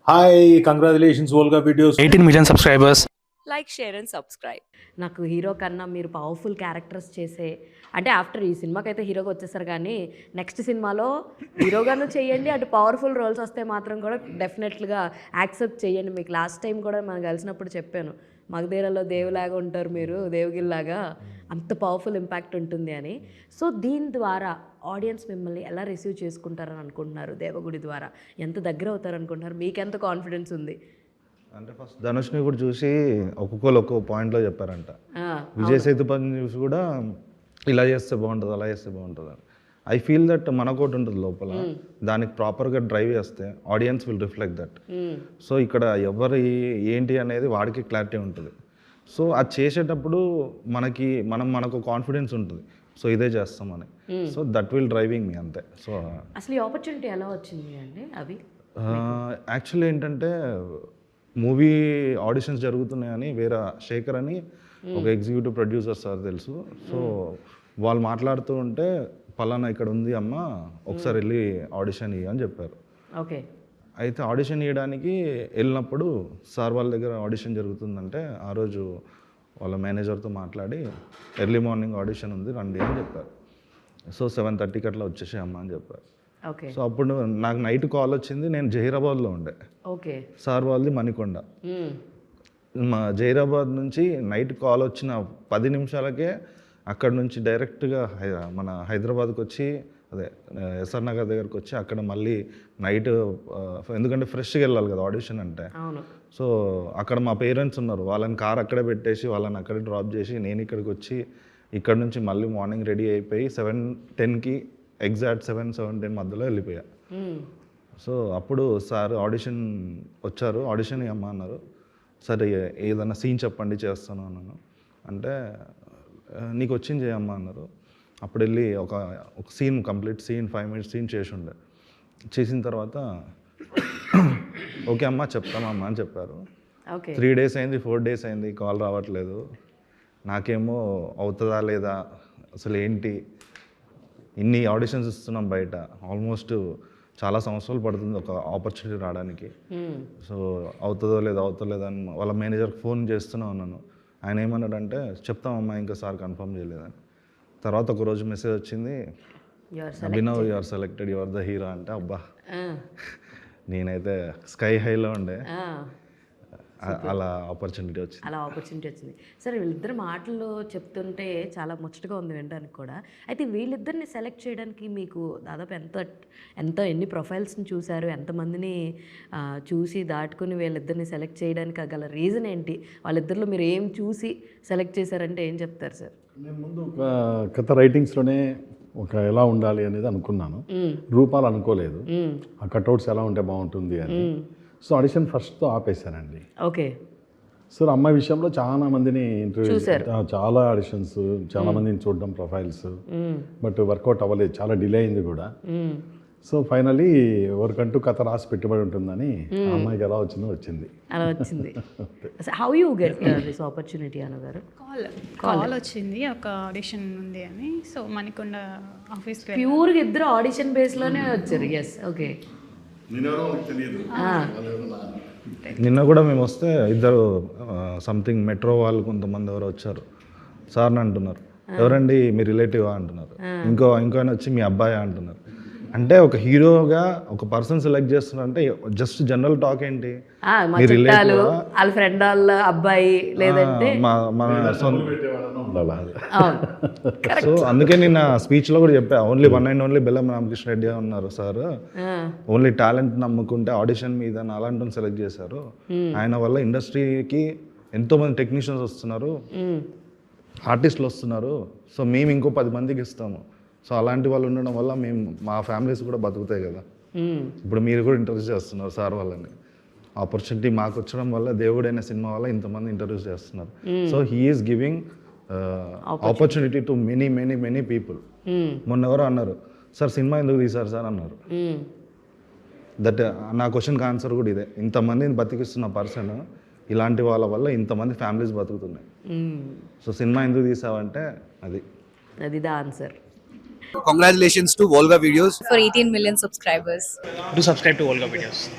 Hi, congratulations, Volga Videos. 18 million subscribers. Like share and subscribe. నాకు hero కన్నా మీరు powerful characters చేసే అంటే ఆఫ్టర్ ఈ సినిమాకి అయితే హీరోగా వచ్చేసారు కానీ నెక్స్ట్ సినిమాలో హీరోగాను చేయండి అటు పవర్ఫుల్ రోల్స్ వస్తే మాత్రం కూడా డెఫినెట్గా యాక్సెప్ట్ చేయండి. మీకు లాస్ట్ టైం కూడా మనం కలిసినప్పుడు చెప్పాను మగధీరలో దేవులాగా ఉంటారు మీరు, దేవుగిల్లాగా అంత పవర్ఫుల్ ఇంపాక్ట్ ఉంటుంది అని. సో దీని ద్వారా ఆడియన్స్ మిమ్మల్ని ఎలా రిసీవ్ చేసుకుంటారని అనుకుంటున్నారు? దేవగుడి ద్వారా ఎంత దగ్గర అవుతారు అనుకుంటున్నారు? మీకు ఎంత కాన్ఫిడెన్స్ ఉంది? అంటే ఫస్ట్ ధనుష్ని కూడా చూసి ఒక్కొక్కరు ఒక్కొక్క పాయింట్లో చెప్పారంట. విజయ్ సేతుపతిని చూసి కూడా ఇలా చేస్తే బాగుంటుంది, అలా చేస్తే బాగుంటుంది అని. ఐ ఫీల్ దట్ మనకోటి ఉంటుంది లోపల, దానికి ప్రాపర్గా డ్రైవ్ చేస్తే audience will reflect that. So ఇక్కడ ఎవరు ఏంటి అనేది వాడికి క్లారిటీ ఉంటుంది. సో అది చేసేటప్పుడు మనకు కాన్ఫిడెన్స్ ఉంటుంది, సో ఇదే చేస్తామని. సో దట్ విల్ డ్రైవింగ్ మీ అంతే. సో అసలు ఈ ఆపర్చునిటీ ఎలా వచ్చింది అండి? అవి యాక్చువల్లీ ఏంటంటే మూవీ ఆడిషన్స్ జరుగుతున్నాయని వేరే శేఖర్ అని ఒక ఎగ్జిక్యూటివ్ ప్రొడ్యూసర్ సార్ తెలుసు. సో వాళ్ళు మాట్లాడుతూ ఉంటే పలానా ఇక్కడ ఉంది అమ్మ, ఒకసారి వెళ్ళి ఆడిషన్ ఇవ్వ అని చెప్పారు. ఓకే. అయితే ఆడిషన్ ఇవ్వడానికి వెళ్ళినప్పుడు సార్ వాళ్ళ దగ్గర ఆడిషన్ జరుగుతుందంటే ఆ రోజు వాళ్ళ మేనేజర్తో మాట్లాడి ఎర్లీ మార్నింగ్ ఆడిషన్ ఉంది రండి అని చెప్పారు. సో 7:30కి అట్లా వచ్చేసే అమ్మ అని చెప్పారు. ఓకే. సో అప్పుడు నాకు నైట్ కాల్ వచ్చింది, నేను జహీరాబాద్లో ఉండే. ఓకే. సార్ వాళ్ళది మణికొండ. మా జహీరాబాద్ నుంచి నైట్ కాల్ వచ్చిన 10 నిమిషాలకే అక్కడ నుంచి డైరెక్ట్గా మన హైదరాబాద్కి వచ్చి అదే ఎస్ఆర్ నగర్ దగ్గరకు వచ్చి అక్కడ మళ్ళీ నైట్, ఎందుకంటే ఫ్రెష్గా వెళ్ళాలి కదా ఆడిషన్ అంటే. సో అక్కడ మా పేరెంట్స్ ఉన్నారు, వాళ్ళని కార్ అక్కడే పెట్టేసి వాళ్ళని అక్కడే డ్రాప్ చేసి నేను ఇక్కడికి వచ్చి ఇక్కడ నుంచి మళ్ళీ మార్నింగ్ రెడీ అయిపోయి 7:10కి ఎగ్జాక్ట్ 7:10 మధ్యలో వెళ్ళిపోయా. సో అప్పుడు సార్ ఆడిషన్ వచ్చారు, ఆడిషన్ అమ్మ అన్నారు. సరే ఏదైనా సీన్ చెప్పండి చేస్తాను అన్నాను. అంటే నీకు వచ్చింది చేయమ్మా అన్నారు. అప్పుడు వెళ్ళి ఒక scene complete scene 5 minutes scene చేసి ఉండే. చేసిన తర్వాత ఓకే అమ్మా చెప్తామమ్మా అని చెప్పారు. 3 days అయింది, 4 days అయింది, కాల్ రావట్లేదు. నాకేమో అవుతుందా లేదా, అసలు ఏంటి ఇన్ని ఆడిషన్స్ ఇస్తున్నాం బయట, ఆల్మోస్ట్ చాలా సంవత్సరాలు పడుతుంది ఒక ఆపర్చునిటీ రావడానికి. సో అవుతుందో లేదో అని వాళ్ళ మేనేజర్కి ఫోన్ చేస్తూనే ఉన్నాను. ఆయన ఏమన్నాడంటే చెప్తామమ్మా ఇంకా సార్ కన్ఫర్మ్ చేయలేదని. తర్వాత ఒకరోజు మెసేజ్ వచ్చింది, Abhinav you are selected, you are the hero అంటే అబ్బా నేనైతే స్కై హైలో ఉండే. అలా ఆపర్చునిటీ వచ్చింది. సరే, వీళ్ళిద్దరు మాటలు చెప్తుంటే చాలా ముచ్చటగా ఉంది వినడానికి కూడా. అయితే వీళ్ళిద్దరిని సెలెక్ట్ చేయడానికి మీకు దాదాపు ఎన్ని ప్రొఫైల్స్ని చూశారు, ఎంతమందిని చూసి దాటుకుని వీళ్ళిద్దరిని సెలెక్ట్ చేయడానికి గల రీజన్ ఏంటి? వాళ్ళిద్దరిలో మీరు ఏం చూసి సెలెక్ట్ చేశారంటే ఏం చెప్తారు సార్? నేను ముందు ఒక కథ రైటింగ్స్లోనే ఎలా ఉండాలి అనేది అనుకున్నాను, రూపాలు అనుకోలేదు. ఆ కట్అవుట్స్ ఎలా ఉంటే బాగుంటుంది అని. సో ఆడిషన్ ఫస్ట్తో ఆపేశానండి. ఓకే. సో అమ్మాయి విషయంలో చాలా మందిని ఇంటర్వ్యూ, చాలా ఆడిషన్స్, చాలా మందిని చూడడం ప్రొఫైల్స్, బట్ వర్కౌట్ అవ్వలేదు, చాలా డిలే అయింది కూడా. సో ఫైనలీ ఎవరికంటూ కథ రాసి పెట్టుబడి ఉంటుందని అమ్మాయికి ఎలా వచ్చింది. అలా వచ్చింది. How you get this opportunity అన్నగారు? కాల్ వచ్చింది, ఒక ఆడిషన్ ఉంది అని. సో మణికొండ ఆఫీస్ ప్యూర్గా ఇద్దరు ఆడిషన్ బేస్లోనే వచ్చారు. ఎస్. ఓకే. నిన్న కూడా మేము వస్తే ఇద్దరు సంథింగ్ మెట్రో వాళ్ళు కొంతమంది ఎవరు వచ్చారు, సార్ని అంటున్నారు, ఎవరండి మీ రిలేటివా అంటున్నారు. ఇంకోఆయన వచ్చి మీ అబ్బాయా అంటున్నారు. అంటే ఒక హీరోగా ఒక పర్సన్ సెలెక్ట్ చేస్తున్నారంటే జస్ట్ జనరల్ టాక్ ఏంటి, మీ రిలేటివ్, వాళ్ళ ఫ్రెండ్, వాళ్ళ అబ్బాయి, లేదంటే సో అందుకే నిన్న స్పీచ్లో కూడా చెప్పా, ఓన్లీ వన్ అండ్ ఓన్లీ బెల్లం రామకృష్ణ రెడ్డి ఉన్నారు సార్, ఓన్లీ టాలెంట్ నమ్ముకుంటే ఆడిషన్ మీద అలాంటి సెలెక్ట్ చేశారు. ఆయన వల్ల ఇండస్ట్రీకి ఎంతోమంది టెక్నీషియన్స్ వస్తున్నారు, ఆర్టిస్టులు వస్తున్నారు. సో మేము ఇంకో 10 మందికి ఇస్తాము. సో అలాంటి వాళ్ళు ఉండడం వల్ల మా ఫ్యామిలీస్ కూడా బతుకుతాయి కదా. ఇప్పుడు మీరు కూడా ఇంటర్వ్యూస్ చేస్తున్నారు సార్ వాళ్ళని, ఆపర్చునిటీ మాకు వచ్చడం వల్ల దేవుడైన సినిమా వల్ల ఇంతమంది ఇంటర్వ్యూస్ చేస్తున్నారు. So he is giving opportunity to many people. మొన్న ఎవరో అన్నారు, సార్ సినిమా ఎందుకు తీశారు సార్ అన్నారు. దట్ నా క్వశ్చన్కి ఆన్సర్ కూడా ఇదే, ఇంతమందిని బతికిస్తున్న పర్సన్ ఇలాంటి వాళ్ళ వల్ల ఇంతమంది ఫ్యామిలీస్ బతుకుతున్నాయి. సో సినిమా ఎందుకు తీసావంటే అది the answer. Congratulations to Volga Videos for 18 million subscribers. Do subscribe to Volga Videos.